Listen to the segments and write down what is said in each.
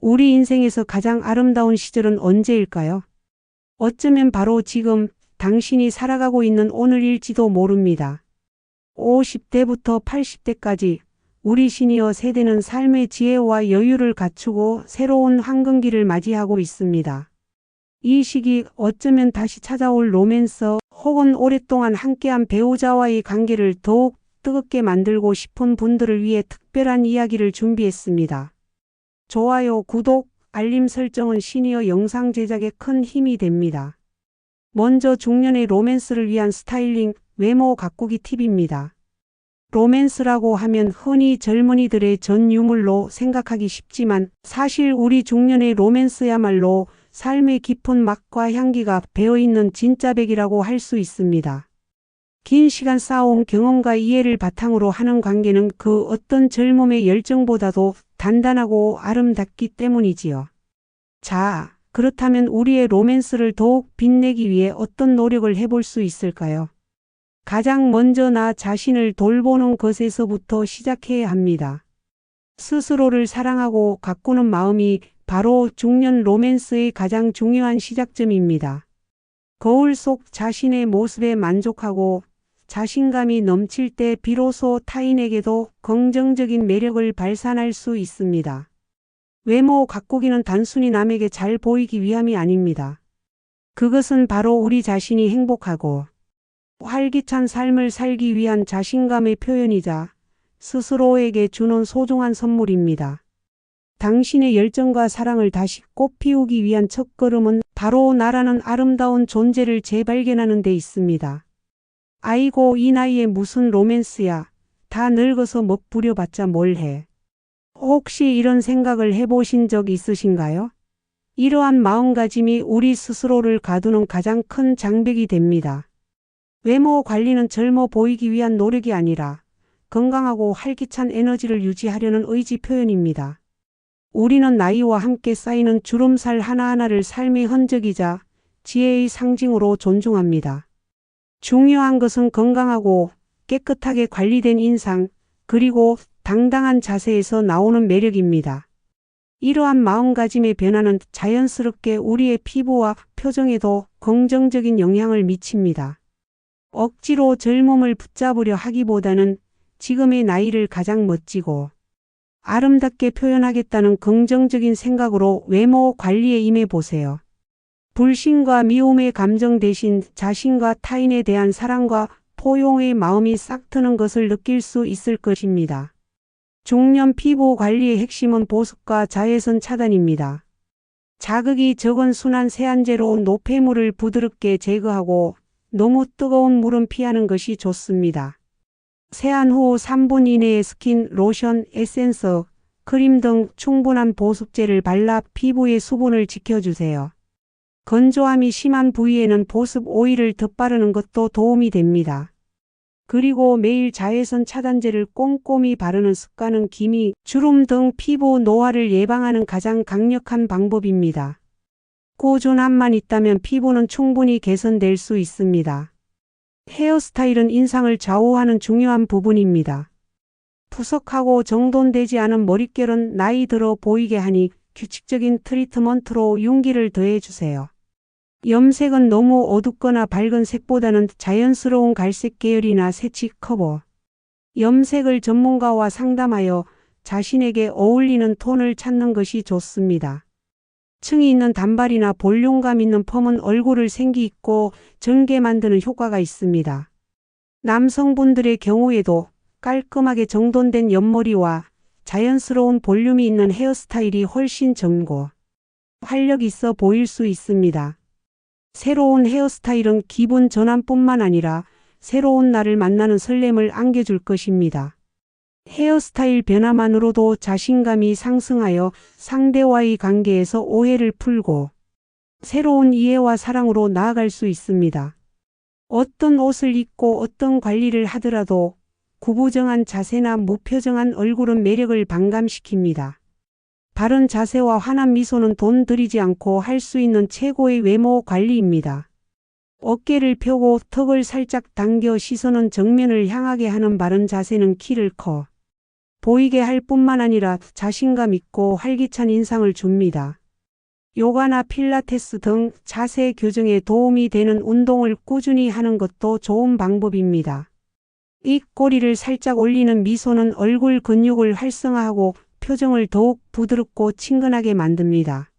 우리 인생에서 가장 아름다운 시절은 언제일까요? 어쩌면 바로 지금 당신이 살아가고 있는 오늘일지도 모릅니다. 50대부터 80대까지 우리 시니어 세대는 삶의 지혜와 여유를 갖추고 새로운 황금기를 맞이하고 있습니다. 이 시기 어쩌면 다시 찾아올 로맨서 혹은 오랫동안 함께한 배우자와의 관계를 더욱 뜨겁게 만들고 싶은 분들을 위해 특별한 이야기를 준비했습니다. 좋아요, 구독, 알림 설정은 시니어 영상 제작에 큰 힘이 됩니다. 먼저 중년의 로맨스를 위한 스타일링, 외모 가꾸기 팁입니다. 로맨스라고 하면 흔히 젊은이들의 전 유물로 생각하기 쉽지만 사실 우리 중년의 로맨스야말로 삶의 깊은 맛과 향기가 배어있는 진짜 백이라고 할 수 있습니다. 긴 시간 쌓아온 경험과 이해를 바탕으로 하는 관계는 그 어떤 젊음의 열정보다도 단단하고 아름답기 때문이지요. 자, 그렇다면 우리의 로맨스를 더욱 빛내기 위해 어떤 노력을 해볼 수 있을까요? 가장 먼저 나 자신을 돌보는 것에서부터 시작해야 합니다. 스스로를 사랑하고 가꾸는 마음이 바로 중년 로맨스의 가장 중요한 시작점입니다. 거울 속 자신의 모습에 만족하고 자신감이 넘칠 때 비로소 타인에게도 긍정적인 매력을 발산할 수 있습니다. 외모 가꾸기는 단순히 남에게 잘 보이기 위함이 아닙니다. 그것은 바로 우리 자신이 행복하고 활기찬 삶을 살기 위한 자신감의 표현이자 스스로에게 주는 소중한 선물입니다. 당신의 열정과 사랑을 다시 꽃피우기 위한 첫걸음은 바로 나라는 아름다운 존재를 재발견하는 데 있습니다. 아이고, 이 나이에 무슨 로맨스야. 다 늙어서 멋부려봤자 뭘 해. 혹시 이런 생각을 해보신 적 있으신가요? 이러한 마음가짐이 우리 스스로를 가두는 가장 큰 장벽이 됩니다. 외모 관리는 젊어 보이기 위한 노력이 아니라 건강하고 활기찬 에너지를 유지하려는 의지 표현입니다. 우리는 나이와 함께 쌓이는 주름살 하나하나를 삶의 흔적이자 지혜의 상징으로 존중합니다. 중요한 것은 건강하고 깨끗하게 관리된 인상, 그리고 당당한 자세에서 나오는 매력입니다. 이러한 마음가짐의 변화는 자연스럽게 우리의 피부와 표정에도 긍정적인 영향을 미칩니다. 억지로 젊음을 붙잡으려 하기보다는 지금의 나이를 가장 멋지고 아름답게 표현하겠다는 긍정적인 생각으로 외모 관리에 임해보세요. 불신과 미움의 감정 대신 자신과 타인에 대한 사랑과 포용의 마음이 싹 트는 것을 느낄 수 있을 것입니다. 중년 피부 관리의 핵심은 보습과 자외선 차단입니다. 자극이 적은 순한 세안제로 노폐물을 부드럽게 제거하고 너무 뜨거운 물은 피하는 것이 좋습니다. 세안 후 3분 이내에 스킨, 로션, 에센스, 크림 등 충분한 보습제를 발라 피부의 수분을 지켜주세요. 건조함이 심한 부위에는 보습 오일을 덧바르는 것도 도움이 됩니다. 그리고 매일 자외선 차단제를 꼼꼼히 바르는 습관은 기미, 주름 등 피부 노화를 예방하는 가장 강력한 방법입니다. 꾸준함만 있다면 피부는 충분히 개선될 수 있습니다. 헤어스타일은 인상을 좌우하는 중요한 부분입니다. 푸석하고 정돈되지 않은 머릿결은 나이 들어 보이게 하니 규칙적인 트리트먼트로 윤기를 더해주세요. 염색은 너무 어둡거나 밝은 색보다는 자연스러운 갈색 계열이나 새치 커버. 염색을 전문가와 상담하여 자신에게 어울리는 톤을 찾는 것이 좋습니다. 층이 있는 단발이나 볼륨감 있는 펌은 얼굴을 생기 있고 젊게 만드는 효과가 있습니다. 남성분들의 경우에도 깔끔하게 정돈된 옆머리와 자연스러운 볼륨이 있는 헤어스타일이 훨씬 젊고 활력 있어 보일 수 있습니다. 새로운 헤어스타일은 기분 전환뿐만 아니라 새로운 나를 만나는 설렘을 안겨줄 것입니다. 헤어스타일 변화만으로도 자신감이 상승하여 상대와의 관계에서 오해를 풀고 새로운 이해와 사랑으로 나아갈 수 있습니다. 어떤 옷을 입고 어떤 관리를 하더라도 구부정한 자세나 무표정한 얼굴은 매력을 반감시킵니다. 바른 자세와 환한 미소는 돈 들이지 않고 할 수 있는 최고의 외모 관리입니다. 어깨를 펴고 턱을 살짝 당겨 시선은 정면을 향하게 하는 바른 자세는 키를 커 보이게 할 뿐만 아니라 자신감 있고 활기찬 인상을 줍니다. 요가나 필라테스 등 자세 교정에 도움이 되는 운동을 꾸준히 하는 것도 좋은 방법입니다. 입꼬리를 살짝 올리는 미소는 얼굴 근육을 활성화하고 표정을 더욱 부드럽고 친근하게 만듭니다.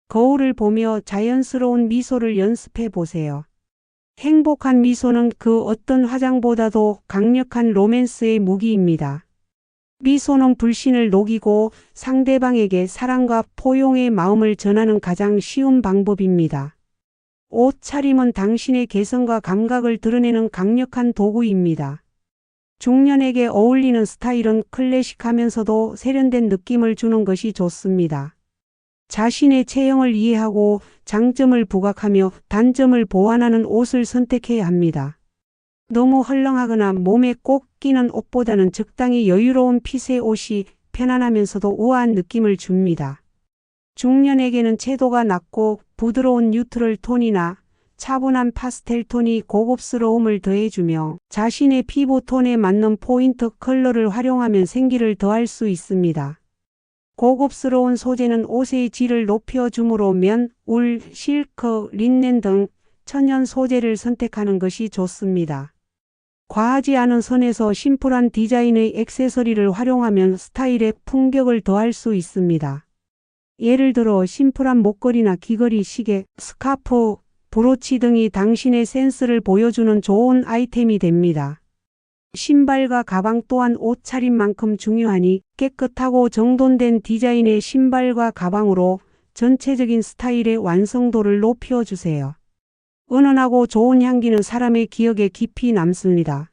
거울을 보며 자연스러운 미소를 연습해 보세요. 행복한 미소는 그 어떤 화장보다도 강력한 로맨스의 무기입니다. 미소는 불신을 녹이고 상대방에게 사랑과 포용의 마음을 전하는 가장 쉬운 방법입니다. 옷차림은 당신의 개성과 감각을 드러내는 강력한 도구입니다. 중년에게 어울리는 스타일은 클래식하면서도 세련된 느낌을 주는 것이 좋습니다. 자신의 체형을 이해하고 장점을 부각하며 단점을 보완하는 옷을 선택해야 합니다. 너무 헐렁하거나 몸에 꼭 끼는 옷보다는 적당히 여유로운 핏의 옷이 편안하면서도 우아한 느낌을 줍니다. 중년에게는 채도가 낮고 부드러운 뉴트럴 톤이나 차분한 파스텔 톤이 고급스러움을 더해주며 자신의 피부 톤에 맞는 포인트 컬러를 활용하면 생기를 더할 수 있습니다. 고급스러운 소재는 옷의 질을 높여주므로 면, 울, 실크, 린넨 등 천연 소재를 선택하는 것이 좋습니다. 과하지 않은 선에서 심플한 디자인의 액세서리를 활용하면 스타일에 품격을 더할 수 있습니다. 예를 들어 심플한 목걸이나 귀걸이, 시계, 스카프, 브로치 등이 당신의 센스를 보여주는 좋은 아이템이 됩니다. 신발과 가방 또한 옷차림만큼 중요하니 깨끗하고 정돈된 디자인의 신발과 가방으로 전체적인 스타일의 완성도를 높여주세요. 은은하고 좋은 향기는 사람의 기억에 깊이 남습니다.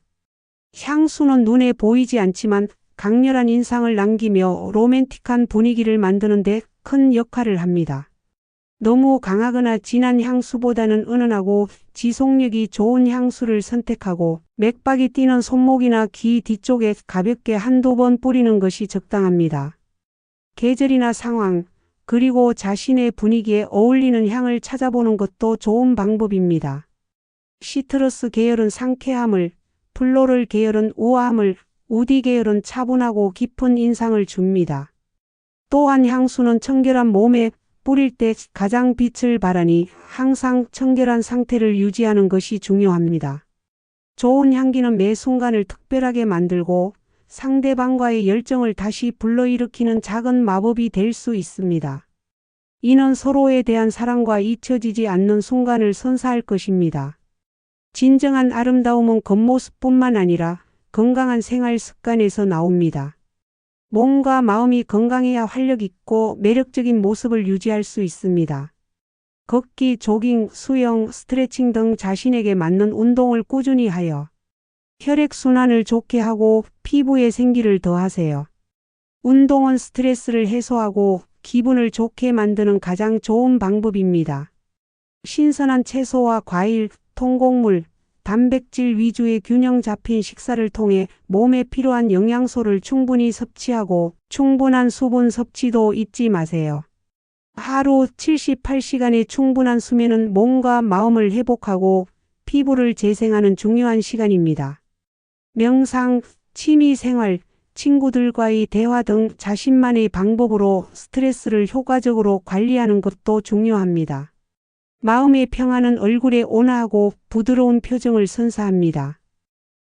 향수는 눈에 보이지 않지만 강렬한 인상을 남기며 로맨틱한 분위기를 만드는 데 큰 역할을 합니다. 너무 강하거나 진한 향수보다는 은은하고 지속력이 좋은 향수를 선택하고 맥박이 뛰는 손목이나 귀 뒤쪽에 가볍게 한두 번 뿌리는 것이 적당합니다. 계절이나 상황, 그리고 자신의 분위기에 어울리는 향을 찾아보는 것도 좋은 방법입니다. 시트러스 계열은 상쾌함을, 플로럴 계열은 우아함을, 우디 계열은 차분하고 깊은 인상을 줍니다. 또한 향수는 청결한 몸에 뿌릴 때 가장 빛을 발하니 항상 청결한 상태를 유지하는 것이 중요합니다. 좋은 향기는 매 순간을 특별하게 만들고 상대방과의 열정을 다시 불러일으키는 작은 마법이 될 수 있습니다. 이는 서로에 대한 사랑과 잊혀지지 않는 순간을 선사할 것입니다. 진정한 아름다움은 겉모습뿐만 아니라 건강한 생활 습관에서 나옵니다. 몸과 마음이 건강해야 활력 있고 매력적인 모습을 유지할 수 있습니다. 걷기, 조깅, 수영, 스트레칭 등 자신에게 맞는 운동을 꾸준히 하여 혈액순환을 좋게 하고 피부에 생기를 더하세요. 운동은 스트레스를 해소하고 기분을 좋게 만드는 가장 좋은 방법입니다. 신선한 채소와 과일, 통곡물, 단백질 위주의 균형 잡힌 식사를 통해 몸에 필요한 영양소를 충분히 섭취하고 충분한 수분 섭취도 잊지 마세요. 하루 78시간의 충분한 수면은 몸과 마음을 회복하고 피부를 재생하는 중요한 시간입니다. 명상, 취미생활, 친구들과의 대화 등 자신만의 방법으로 스트레스를 효과적으로 관리하는 것도 중요합니다. 마음의 평안은 얼굴에 온화하고 부드러운 표정을 선사합니다.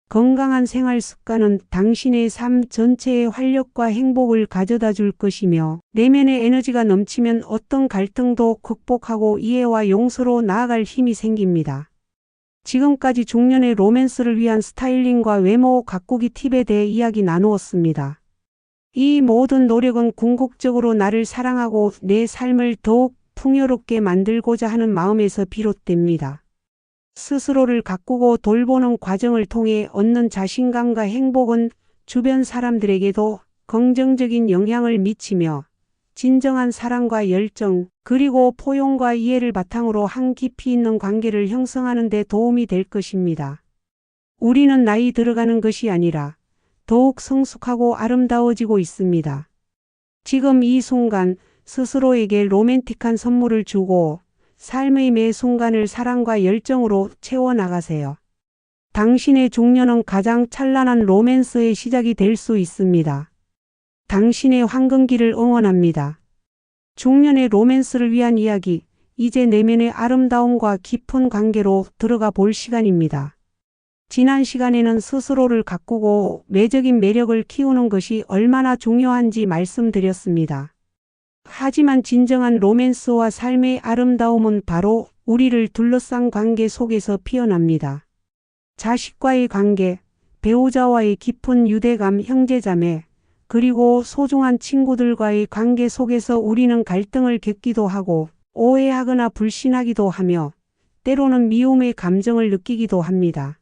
건강한 생활 습관은 당신의 삶 전체에 활력과 행복을 가져다 줄 것이며 내면의 에너지가 넘치면 어떤 갈등도 극복하고 이해와 용서로 나아갈 힘이 생깁니다. 지금까지 중년의 로맨스를 위한 스타일링과 외모 가꾸기 팁에 대해 이야기 나누었습니다. 이 모든 노력은 궁극적으로 나를 사랑하고 내 삶을 더욱 풍요롭게 만들고자 하는 마음에서 비롯됩니다. 스스로를 가꾸고 돌보는 과정을 통해 얻는 자신감과 행복은 주변 사람들에게도 긍정적인 영향을 미치며 진정한 사랑과 열정, 그리고 포용과 이해를 바탕으로 한 깊이 있는 관계를 형성하는 데 도움이 될 것입니다. 우리는 나이 들어가는 것이 아니라 더욱 성숙하고 아름다워지고 있습니다. 지금 이 순간 스스로에게 로맨틱한 선물을 주고 삶의 매 순간을 사랑과 열정으로 채워나가세요. 당신의 중년은 가장 찬란한 로맨스의 시작이 될 수 있습니다. 당신의 황금기를 응원합니다. 중년의 로맨스를 위한 이야기, 이제 내면의 아름다움과 깊은 관계로 들어가 볼 시간입니다. 지난 시간에는 스스로를 가꾸고 내적인 매력을 키우는 것이 얼마나 중요한지 말씀드렸습니다. 하지만 진정한 로맨스와 삶의 아름다움은 바로 우리를 둘러싼 관계 속에서 피어납니다. 자식과의 관계, 배우자와의 깊은 유대감, 형제자매, 그리고 소중한 친구들과의 관계 속에서 우리는 갈등을 겪기도 하고 오해하거나 불신하기도 하며 때로는 미움의 감정을 느끼기도 합니다.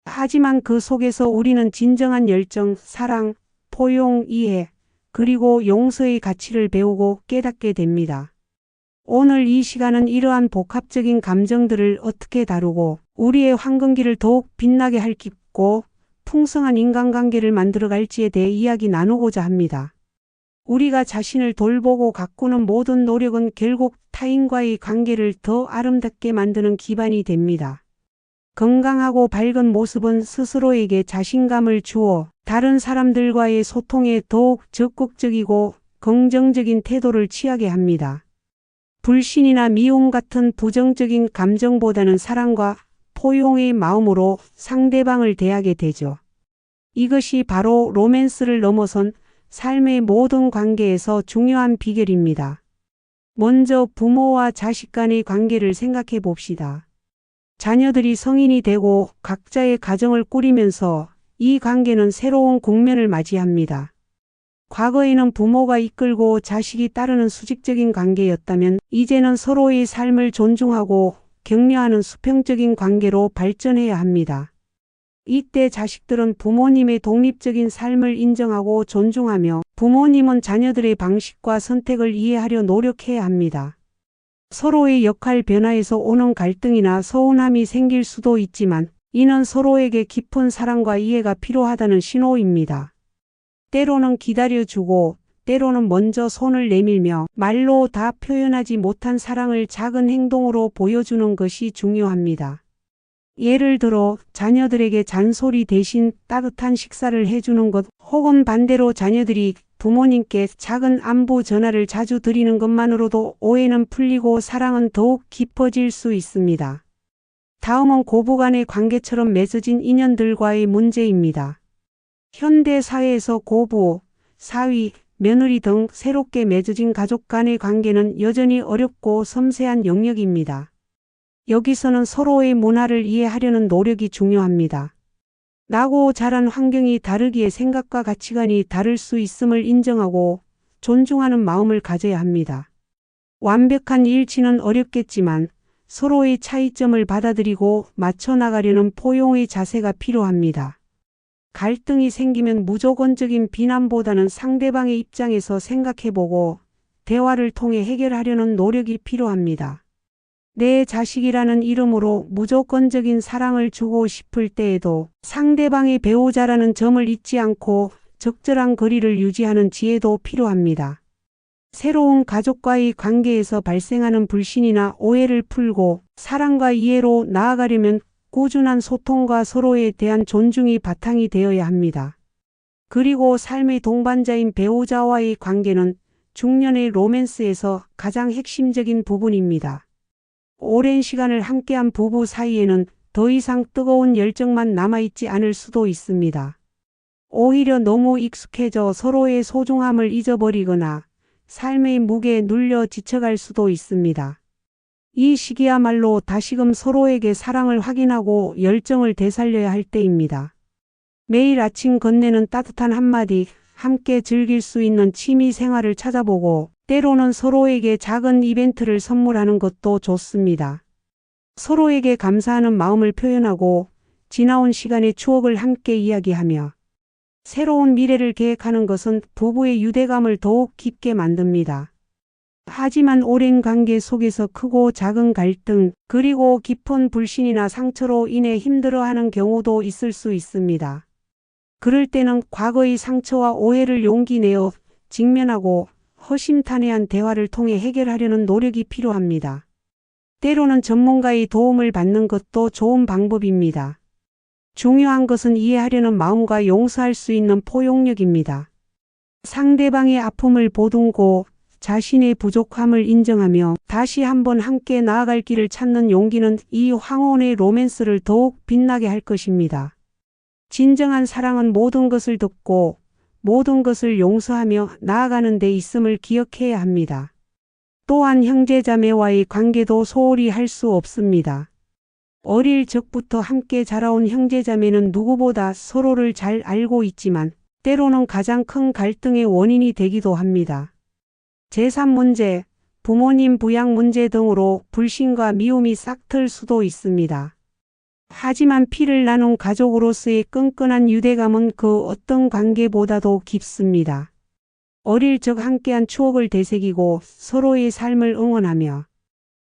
하지만 그 속에서 우리는 진정한 열정, 사랑, 포용, 이해, 그리고 용서의 가치를 배우고 깨닫게 됩니다. 오늘 이 시간은 이러한 복합적인 감정들을 어떻게 다루고 우리의 황금기를 더욱 빛나게 할 깊고 풍성한 인간관계를 만들어갈지에 대해 이야기 나누고자 합니다. 우리가 자신을 돌보고 가꾸는 모든 노력은 결국 타인과의 관계를 더 아름답게 만드는 기반이 됩니다. 건강하고 밝은 모습은 스스로에게 자신감을 주어 다른 사람들과의 소통에 더욱 적극적이고 긍정적인 태도를 취하게 합니다. 불신이나 미움 같은 부정적인 감정보다는 사랑과 포용의 마음으로 상대방을 대하게 되죠. 이것이 바로 로맨스를 넘어선 삶의 모든 관계에서 중요한 비결입니다. 먼저 부모와 자식 간의 관계를 생각해 봅시다. 자녀들이 성인이 되고 각자의 가정을 꾸리면서 이 관계는 새로운 국면을 맞이합니다. 과거에는 부모가 이끌고 자식이 따르는 수직적인 관계였다면 이제는 서로의 삶을 존중하고 격려하는 수평적인 관계로 발전해야 합니다. 이때 자식들은 부모님의 독립적인 삶을 인정하고 존중하며 부모님은 자녀들의 방식과 선택을 이해하려 노력해야 합니다. 서로의 역할 변화에서 오는 갈등이나 서운함이 생길 수도 있지만 이는 서로에게 깊은 사랑과 이해가 필요하다는 신호입니다. 때로는 기다려주고 때로는 먼저 손을 내밀며 말로 다 표현하지 못한 사랑을 작은 행동으로 보여주는 것이 중요합니다. 예를 들어 자녀들에게 잔소리 대신 따뜻한 식사를 해주는 것, 혹은 반대로 자녀들이 부모님께 작은 안부 전화를 자주 드리는 것만으로도 오해는 풀리고 사랑은 더욱 깊어질 수 있습니다. 다음은 고부간의 관계처럼 맺어진 인연들과의 문제입니다. 현대 사회에서 고부, 사위, 며느리 등 새롭게 맺어진 가족 간의 관계는 여전히 어렵고 섬세한 영역입니다. 여기서는 서로의 문화를 이해하려는 노력이 중요합니다. 나고 자란 환경이 다르기에 생각과 가치관이 다를 수 있음을 인정하고 존중하는 마음을 가져야 합니다. 완벽한 일치는 어렵겠지만 서로의 차이점을 받아들이고 맞춰 나가려는 포용의 자세가 필요합니다. 갈등이 생기면 무조건적인 비난보다는 상대방의 입장에서 생각해보고 대화를 통해 해결하려는 노력이 필요합니다. 내 자식이라는 이름으로 무조건적인 사랑을 주고 싶을 때에도 상대방의 배우자라는 점을 잊지 않고 적절한 거리를 유지하는 지혜도 필요합니다. 새로운 가족과의 관계에서 발생하는 불신이나 오해를 풀고 사랑과 이해로 나아가려면 꾸준한 소통과 서로에 대한 존중이 바탕이 되어야 합니다. 그리고 삶의 동반자인 배우자와의 관계는 중년의 로맨스에서 가장 핵심적인 부분입니다. 오랜 시간을 함께한 부부 사이에는 더 이상 뜨거운 열정만 남아있지 않을 수도 있습니다. 오히려 너무 익숙해져 서로의 소중함을 잊어버리거나 삶의 무게에 눌려 지쳐갈 수도 있습니다. 이 시기야말로 다시금 서로에게 사랑을 확인하고 열정을 되살려야 할 때입니다. 매일 아침 건네는 따뜻한 한마디, 함께 즐길 수 있는 취미 생활을 찾아보고 때로는 서로에게 작은 이벤트를 선물하는 것도 좋습니다. 서로에게 감사하는 마음을 표현하고 지나온 시간의 추억을 함께 이야기하며 새로운 미래를 계획하는 것은 부부의 유대감을 더욱 깊게 만듭니다. 하지만 오랜 관계 속에서 크고 작은 갈등, 그리고 깊은 불신이나 상처로 인해 힘들어하는 경우도 있을 수 있습니다. 그럴 때는 과거의 상처와 오해를 용기 내어 직면하고 허심탄회한 대화를 통해 해결하려는 노력이 필요합니다. 때로는 전문가의 도움을 받는 것도 좋은 방법입니다. 중요한 것은 이해하려는 마음과 용서할 수 있는 포용력입니다. 상대방의 아픔을 보듬고 자신의 부족함을 인정하며 다시 한번 함께 나아갈 길을 찾는 용기는 이 황혼의 로맨스를 더욱 빛나게 할 것입니다. 진정한 사랑은 모든 것을 덮고 모든 것을 용서하며 나아가는 데 있음을 기억해야 합니다. 또한 형제자매와의 관계도 소홀히 할 수 없습니다. 어릴 적부터 함께 자라온 형제자매는 누구보다 서로를 잘 알고 있지만 때로는 가장 큰 갈등의 원인이 되기도 합니다. 재산 문제, 부모님 부양 문제 등으로 불신과 미움이 싹틀 수도 있습니다. 하지만 피를 나눈 가족으로서의 끈끈한 유대감은 그 어떤 관계보다도 깊습니다. 어릴 적 함께한 추억을 되새기고 서로의 삶을 응원하며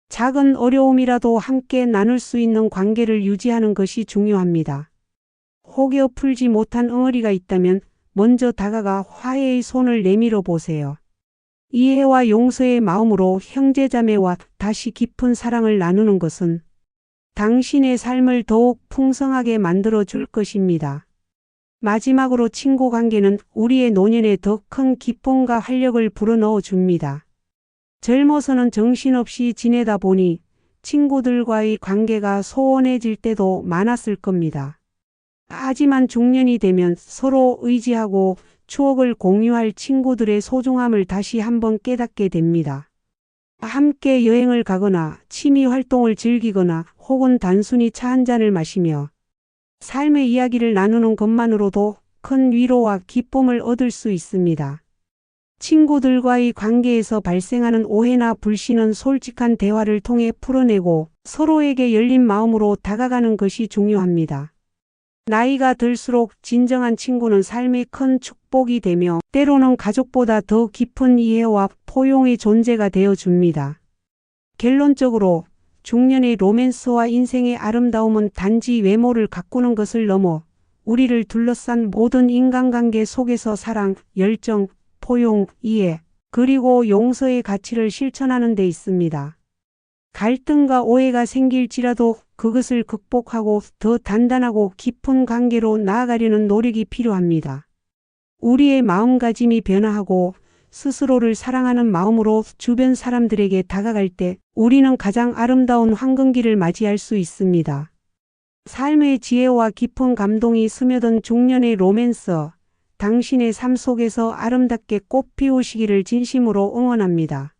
작은 어려움이라도 함께 나눌 수 있는 관계를 유지하는 것이 중요합니다. 혹여 풀지 못한 응어리가 있다면 먼저 다가가 화해의 손을 내밀어 보세요. 이해와 용서의 마음으로 형제자매와 다시 깊은 사랑을 나누는 것은 당신의 삶을 더욱 풍성하게 만들어 줄 것입니다. 마지막으로 친구 관계는 우리의 노년에 더 큰 기쁨과 활력을 불어넣어 줍니다. 젊어서는 정신없이 지내다 보니 친구들과의 관계가 소원해질 때도 많았을 겁니다. 하지만 중년이 되면 서로 의지하고 추억을 공유할 친구들의 소중함을 다시 한번 깨닫게 됩니다. 함께 여행을 가거나 취미 활동을 즐기거나 혹은 단순히 차 한 잔을 마시며 삶의 이야기를 나누는 것만으로도 큰 위로와 기쁨을 얻을 수 있습니다. 친구들과의 관계에서 발생하는 오해나 불신은 솔직한 대화를 통해 풀어내고 서로에게 열린 마음으로 다가가는 것이 중요합니다. 나이가 들수록 진정한 친구는 삶의 큰 축복이 되며 때로는 가족보다 더 깊은 이해와 포용의 존재가 되어줍니다. 결론적으로 중년의 로맨스와 인생의 아름다움은 단지 외모를 가꾸는 것을 넘어 우리를 둘러싼 모든 인간관계 속에서 사랑, 열정, 포용, 이해, 그리고 용서의 가치를 실천하는 데 있습니다. 갈등과 오해가 생길지라도 그것을 극복하고 더 단단하고 깊은 관계로 나아가려는 노력이 필요합니다. 우리의 마음가짐이 변화하고 스스로를 사랑하는 마음으로 주변 사람들에게 다가갈 때 우리는 가장 아름다운 황금기를 맞이할 수 있습니다. 삶의 지혜와 깊은 감동이 스며든 중년의 로맨서, 당신의 삶 속에서 아름답게 꽃 피우시기를 진심으로 응원합니다.